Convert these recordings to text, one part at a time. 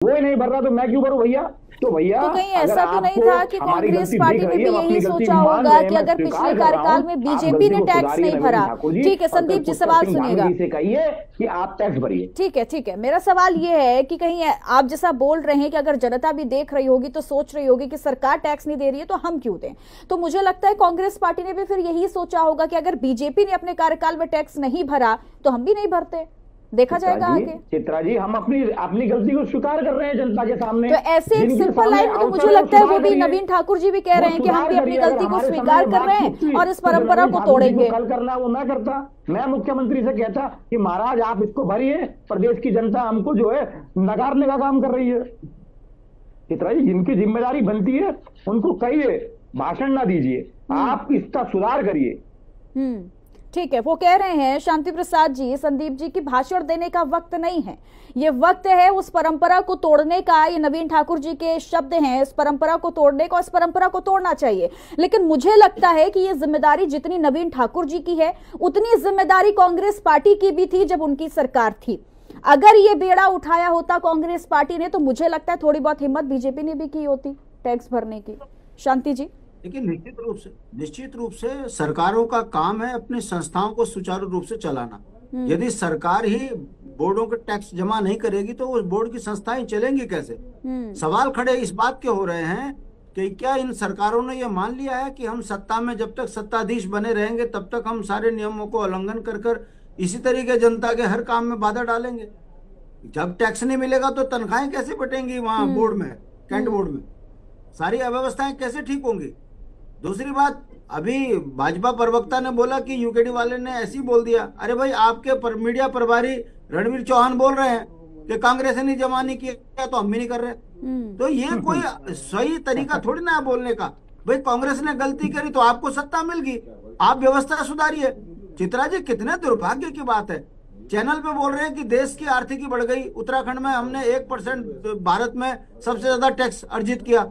वो ही नहीं भर रहा तो मैं क्यों भरूं भैया? तो भैया तो कहीं अगर ऐसा तो नहीं आपको था कि हमारी कांग्रेस गलती पार्टी दिख ने रही भी है, हम यही अपनी गलती सोचा मान होगा रहे हैं, कि मैं अगर स्वीकार पिछले कर रहा कार्यकाल हूं। में आप बीजेपी गलती ने को टैक्स सुधारिए नहीं नवीन भरा? ठाकुर जी, ठीक है, और कल संदीप जी पुष्कर सवाल सिंह धामी सुनिएगा। जी से कहिए कि आप टैक्स भरिए। ठीक है, मेरा सवाल ये है कि कहीं आप जैसा बोल रहे हैं कि अगर जनता भी देख रही होगी तो सोच रही होगी कि सरकार टैक्स नहीं दे रही है तो हम क्यों दें। तो मुझे लगता है कांग्रेस पार्टी ने भी फिर यही सोचा होगा कि अगर बीजेपी ने अपने कार्यकाल में टैक्स नहीं भरा तो हम भी नहीं भरते। देखा जाएगा आगे। चित्रा जी, हम अपनी अपनी गलती को स्वीकार कर रहे हैं जनता के सामने। तो ऐसे एक जिनके सिंपल सामने लाइन में तो मुझे अवसर है वो लगता है वो सुधार भी करिए, नवीन ठाकुर जी भी कह वो रहे हैं कि हम सुधार भी अपनी करिए। अगर गलती को हमारे समय स्वीकार में कर बात रहे छूटती हैं और इस तो जो परंपरा नवीन को ठाकुर जी को तोड़ेंगे। कल करना वो मैं करता। मैं मुख्यमंत्री से कहता कि महाराज आप इसको भरिए, प्रदेश की जनता हमको जो है नकारने का काम कर रही है। चित्रा जी, जिनकी जिम्मेदारी बनती है उनको कहिए, भाषण ना दीजिए, आप इसका सुधार करिए। ठीक है, वो कह रहे हैं शांति प्रसाद जी, संदीप जी की भाषण देने का वक्त नहीं है, ये वक्त है उस परंपरा को तोड़ने का। ये नवीन ठाकुर जी के शब्द हैं, इस परंपरा को तोड़ने का, इस परंपरा को तोड़ना चाहिए। लेकिन मुझे लगता है कि ये जिम्मेदारी जितनी नवीन ठाकुर जी की है उतनी जिम्मेदारी कांग्रेस पार्टी की भी थी जब उनकी सरकार थी। अगर ये बेड़ा उठाया होता कांग्रेस पार्टी ने तो मुझे लगता है थोड़ी बहुत हिम्मत बीजेपी ने भी की होती टैक्स भरने की। शांति जी। लेकिन निश्चित रूप से सरकारों का काम है अपनी संस्थाओं को सुचारू रूप से चलाना। यदि सरकार ही बोर्डों के टैक्स जमा नहीं करेगी तो उस बोर्ड की संस्थाएं चलेंगी कैसे? सवाल खड़े इस बात के हो रहे हैं कि क्या इन सरकारों ने यह मान लिया है कि हम सत्ता में जब तक सत्ताधीश बने रहेंगे तब तक हम सारे नियमों को उल्लंघन कर कर इसी तरीके जनता के हर काम में बाधा डालेंगे? जब टैक्स नहीं मिलेगा तो तनख्वाहें कैसे बटेंगी वहां बोर्ड में, कैंट बोर्ड में? सारी अव्यवस्थाएं कैसे ठीक होंगी? दूसरी बात, अभी भाजपा प्रवक्ता ने बोला कि यूकेडी वाले ने ऐसे ही बोल दिया। अरे भाई, आपके मीडिया प्रभारी रणवीर चौहान बोल रहे हैं कि कांग्रेस ने जमा नहीं किया तो हम भी नहीं कर रहे। तो ये कोई सही तरीका थोड़ी ना है बोलने का। भाई, कांग्रेस ने गलती करी तो आपको सत्ता मिल गई, आप व्यवस्था सुधारिए। चित्रा जी, कितने दुर्भाग्य की बात है, चैनल पे बोल रहे हैं कि देश की आर्थिकी बढ़ गई, उत्तराखंड में हमने 1% भारत में सबसे ज्यादा टैक्स अर्जित किया,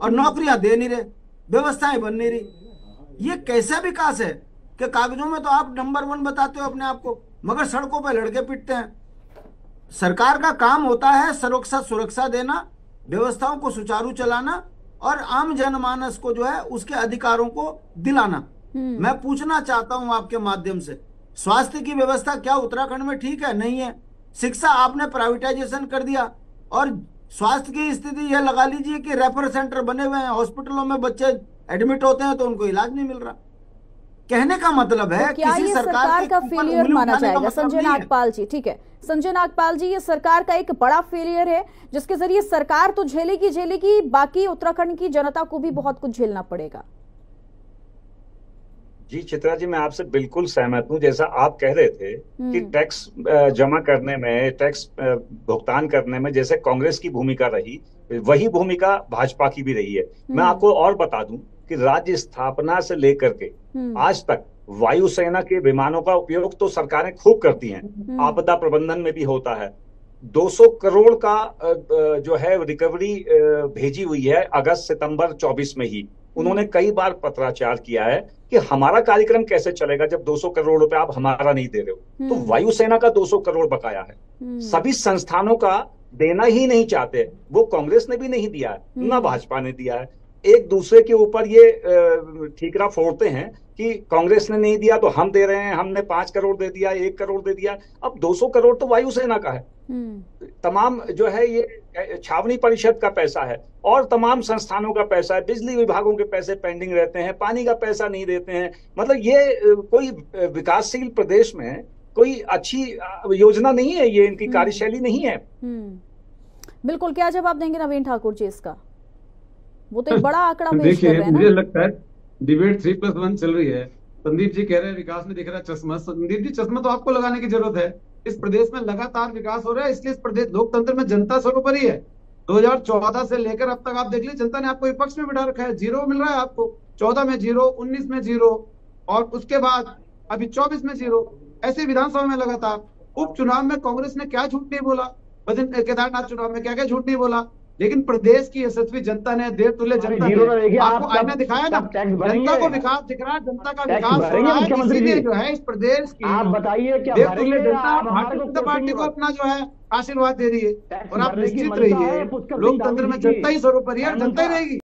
और नौकरियां दे नहीं रहे, व्यवस्थाएं बन नहीं रही। ये कैसा विकास है कि कागजों में तो आप नंबर 1 बताते हो अपने आप को, मगर सड़कों पर लड़के पीटते हैं। सरकार का काम होता है सुरक्षा देना, व्यवस्थाओं को सुचारू चलाना और आम जनमानस को जो है उसके अधिकारों को दिलाना। मैं पूछना चाहता हूं आपके माध्यम से, स्वास्थ्य की व्यवस्था क्या उत्तराखंड में ठीक है? नहीं है। शिक्षा आपने प्राइवेटाइजेशन कर दिया, और स्वास्थ्य की स्थिति यह लगा लीजिए कि रेफर सेंटर बने हुए हैं, हॉस्पिटलों में बच्चे एडमिट होते हैं तो उनको इलाज नहीं मिल रहा। कहने का मतलब है तो क्या किसी ये सरकार का फेलियर माना जाएगा? मतलब संजय नागपाल जी, ठीक है, संजय नागपाल जी, ये सरकार का एक बड़ा फेलियर है जिसके जरिए सरकार तो झेलेगी, बाकी उत्तराखंड की जनता को भी बहुत कुछ झेलना पड़ेगा। जी चित्रा जी, मैं आपसे बिल्कुल सहमत हूं। जैसा आप कह रहे थे कि टैक्स जमा करने में, टैक्स भुगतान करने में जैसे कांग्रेस की भूमिका रही, वही भूमिका भाजपा की भी रही है। मैं आपको और बता दूं कि राज्य स्थापना से लेकर के आज तक वायुसेना के विमानों का उपयोग तो सरकारें खूब करती हैं, आपदा प्रबंधन में भी होता है। 200 करोड़ का जो है रिकवरी भेजी हुई है अगस्त सितंबर 24 में ही। उन्होंने कई बार पत्राचार किया है कि हमारा कार्यक्रम कैसे चलेगा जब 200 करोड़ रुपए आप हमारा नहीं दे रहे हो। तो वायुसेना का 200 करोड़ बकाया है। सभी संस्थानों का देना ही नहीं चाहते, वो कांग्रेस ने भी नहीं दिया है, ना भाजपा ने दिया है। एक दूसरे के ऊपर ये ठीकरा फोड़ते हैं कि कांग्रेस ने नहीं दिया तो हम दे रहे हैं, हमने 5 करोड़ दे दिया, 1 करोड़ दे दिया। अब 200 करोड़ तो वायुसेना का है, तमाम जो है ये छावनी परिषद का पैसा है और तमाम संस्थानों का पैसा है, बिजली विभागों के पैसे पेंडिंग रहते हैं, पानी का पैसा नहीं देते हैं। मतलब ये कोई विकासशील प्रदेश में कोई अच्छी योजना नहीं है, ये इनकी कार्यशैली नहीं है। बिल्कुल, क्या जवाब देंगे नवीन ठाकुर जी इसका? वो तो एक बड़ा आंकड़ा पेश कर देखिए, रहे हैं ना। मुझे लगता है डिबेट 3+1 चल रही है। संदीप जी कह रहे हैं विकास में दिख रहा है चश्मा। संदीप जी, चश्मा तो आपको लगाने की जरूरत है। इस प्रदेश में लगातार विकास हो रहा है, इसलिए इस प्रदेश लोकतंत्र में जनता सर्वोपरि है। 2014 से लेकर अब तक आप देख लीजिए, जनता ने आपको विपक्ष में बिठा रखा है। 0 मिल रहा है आपको, 14 में 0, 19 में 0, और उसके बाद अभी 24 में 0। ऐसे विधानसभा में लगातार। उपचुनाव में कांग्रेस ने क्या झूठ नहीं बोला, केदारनाथ चुनाव में क्या क्या झूठ नहीं बोला। लेकिन प्रदेश की यशस्वी जनता ने, देवतुल्य जनता जीरो ने देखिए, आपको आप आईना दिखाया ना, टैक्स भरेंगे, जनता को विकास दिख रहा है, जनता का टैक्स विकास हो भरेंगे रहा है, मुख्यमंत्री इसीलिए जी। जो है इस प्रदेश की आप बताइए क्या देवतुल्य भरेंगे, जनता आप हमारे भारतीय को जनता पार्टी को कोसेंगे? अपना जो है आशीर्वाद दे रही है। टैक्स और आप भरने की निश्चित मंशा है रहिए, पुष्कर सिंह लोकतंत्र ठाकुर में जी की। जनता ही सर्वोपरि है और जनता ही मंशा। रहेगी।